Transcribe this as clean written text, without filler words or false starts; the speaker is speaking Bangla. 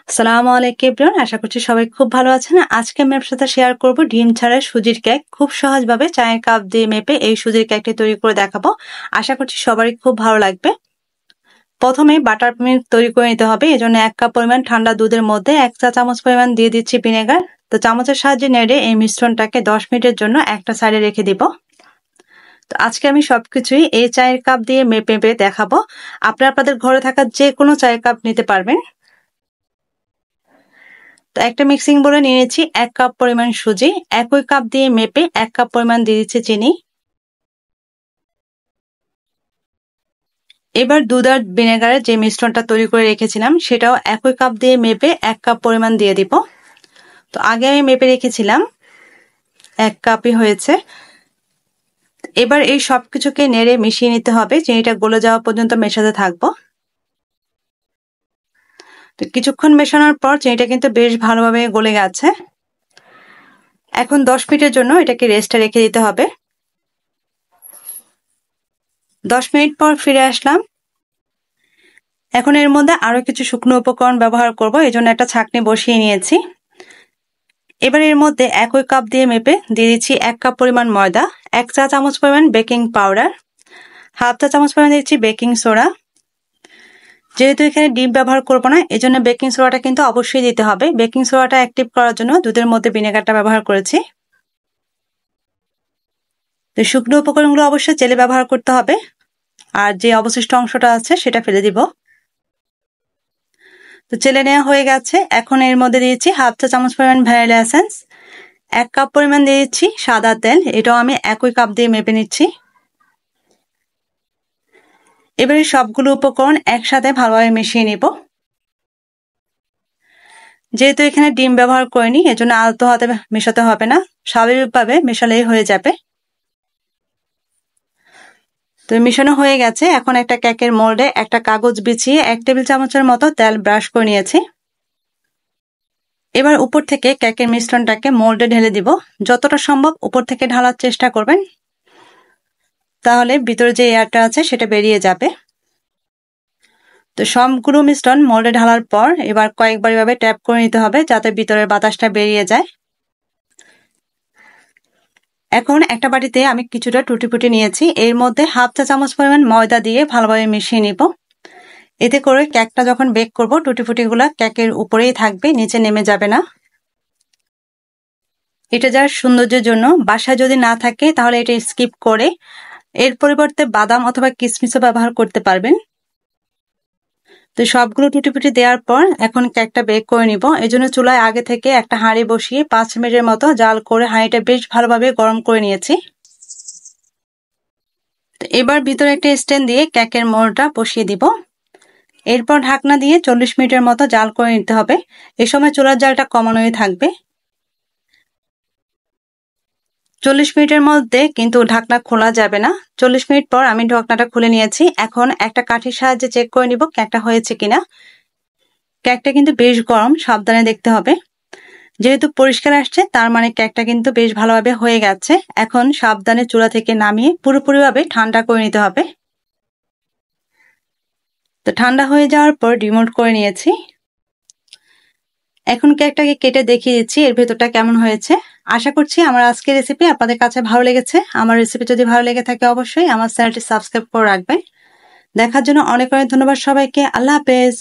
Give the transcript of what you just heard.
আসসালামু আলাইকুম এভরিওয়ান, আশা করছি সবাই খুব ভালো আছেন। আজকে আমি আপনার সাথে শেয়ার করব ডিম ছাড়া সুজির কেক। খুব সহজভাবে চায়ের কাপ দিয়ে মেপে এই সুজির কেকটি তৈরি করে দেখাবো। আশা করছি সবারই খুব ভালো লাগবে। প্রথমে বাটার মিল্ক তৈরি করে নিতে হবে। এজন্য 1 কাপ পরিমাণ ঠান্ডা দুধের মধ্যে 1 চা চামচ পরিমাণ দিয়ে দিচ্ছি ভিনেগার। তো চামচের সাহায্যে নেড়ে এই মিশ্রণটাকে 10 মিনিটের জন্য একটা সাইডে রেখে দিব। তো আজকে আমি সবকিছুই এই চায়ের কাপ দিয়ে মেপে দেখাবো। আপনাদের ঘরে থাকা যে কোনো চায়ের কাপ নিতে পারবেন। তো একটা মিক্সিং বোলে নিয়ে নিয়েছি 1 কাপ পরিমাণ সুজি। একই কাপ দিয়ে মেপে 1 কাপ পরিমাণ দিয়ে দিচ্ছি চিনি। এবার দুধ আর ভিনেগারের যে মিশ্রণটা তৈরি করে রেখেছিলাম সেটাও একই কাপ দিয়ে মেপে 1 কাপ পরিমাণ দিয়ে দিব। তো আগে আমি মেপে রেখেছিলাম 1 কাপই হয়েছে। এবার এই সবকিছুকে নেড়ে মিশিয়ে নিতে হবে। চিনিটা গলে যাওয়া পর্যন্ত মেশাতে থাকবো। তো কিছুক্ষণ মেশানোর পর চিনিটা কিন্তু বেশ ভালোভাবে গলে গেছে। এখন 10 মিনিটের জন্য এটাকে রেস্টে রেখে দিতে হবে। 10 মিনিট পর ফিরে আসলাম। এখন এর মধ্যে আরো কিছু শুকনো উপকরণ ব্যবহার করব। এজন্য একটা ছাঁকনি বসিয়ে নিয়েছি। এবার এর মধ্যে একই কাপ দিয়ে মেপে দিয়ে দিচ্ছি 1 কাপ পরিমাণ ময়দা, 1 চা চামচ পরিমাণ বেকিং পাউডার, হাফ চা চামচ পরিমাণ দিচ্ছি বেকিং সোডা। যেহেতু এখানে ডিম ব্যবহার করব না, এজন্য বেকিং সোডাটা কিন্তু অবশ্যই দিতে হবে। বেকিং সোডাটা অ্যাক্টিভ করার জন্য দুধের মধ্যে ভিনেগারটা ব্যবহার করেছি। তো শুকনো উপকরণগুলো অবশ্যই চেলে ব্যবহার করতে হবে, আর যে অবশিষ্ট অংশটা আছে সেটা ফেলে দিব। তো চেলে নেওয়া হয়ে গেছে। এখন এর মধ্যে দিয়েছি হাফ চা চামচ পরিমাণ ভ্যানিলা এসেন্স, 1 কাপ পরিমাণ দিয়ে দিচ্ছি সাদা তেল। এটাও আমি একই কাপ দিয়ে মেপে নিচ্ছি। এবারে সবগুলো উপকরণ একসাথে ভালোভাবে মিশিয়ে নিব। যেহেতু এখানে ডিম ব্যবহার করিনি, এজন্য আলতো হাতে মেশাতে হবে না, স্বাভাবিকভাবে মেশালেই হয়ে যাবে। তো মিশানো হয়ে গেছে। এখন একটা কেকের মোল্ডে একটা কাগজ বিছিয়ে 1 টেবিল চামচের মতো তেল ব্রাশ করে নিয়েছি। এবার উপর থেকে কেকের মিশ্রণটাকে মোল্ডে ঢেলে দিব। যতটা সম্ভব উপর থেকে ঢালার চেষ্টা করবেন, তাহলে ভিতরে যে এয়ারটা আছে সেটা বেরিয়ে যাবে। তো সবগুলো মিশ্রণ মোল্ডে ঢালার পর এবার কয়েকবার এভাবে ট্যাপ করে নিতে হবে যাতে ভিতরের বাতাসটা বেরিয়ে যায়। এখন একটা বাটিতে আমি কিছুটা টুটি ফুটি নিয়েছি। এর মধ্যে হাফ চা চামচ পরিমাণ ময়দা দিয়ে ভালোভাবে মিশিয়ে নিব। এতে করে কেকটা যখন বেক করব টুটি ফুটিগুলো কেকের উপরেই থাকবে, নিচে নেমে যাবে না। এটা যার সৌন্দর্যের জন্য। বাসায় যদি না থাকে তাহলে এটা স্কিপ করে এর পরিবর্তে বাদাম অথবা কিশমিশও ব্যবহার করতে পারবেন। তো সবগুলো টুটি দেওয়ার পর এখন কেকটা বেক করে নিব। এজন্য চুলায় আগে থেকে একটা হাঁড়ি বসিয়ে 5 মিনিটের মতো জাল করে হাঁড়িটা বেশ ভালোভাবে গরম করে নিয়েছি। তো এবার ভিতরে একটা স্ট্যান্ড দিয়ে কেকের মোল্ডটা বসিয়ে দিব। এরপর ঢাকনা দিয়ে 40 মিনিটের মতো জাল করে নিতে হবে। এই সময় চুলার জালটা কমানোই থাকবে। 40 মিনিটের মধ্যে কিন্তু ঢাকনা খোলা যাবে না। 40 মিনিট পর আমি ঢাকনাটা খুলে নিয়েছি। এখন একটা কাঠির সাহায্যে চেক করে নিব কেকটা হয়েছে কিনা। কেকটা কিন্তু বেশ গরম, সাবধানে দেখতে হবে। যেহেতু পরিষ্কার আসছে তার মানে কেকটা কিন্তু বেশ ভালোভাবে হয়ে গেছে। এখন সাবধানে চুলা থেকে নামিয়ে পুরোপুরিভাবে ঠান্ডা করে নিতে হবে। তো ঠান্ডা হয়ে যাওয়ার পর রিমুভ করে নিয়েছি। এখন কেকটাকে কেটে দেখিয়ে দিচ্ছি এর ভেতরটা কেমন হয়েছে। আশা করছি আমার আজকের রেসিপি আপনাদের কাছে ভালো লেগেছে। আমার রেসিপি যদি ভালো লেগে থাকে অবশ্যই আমার চ্যানেলটি সাবস্ক্রাইব করে রাখবেন। দেখার জন্য অনেক অনেক ধন্যবাদ সবাইকে। আল্লাহ হাফেজ।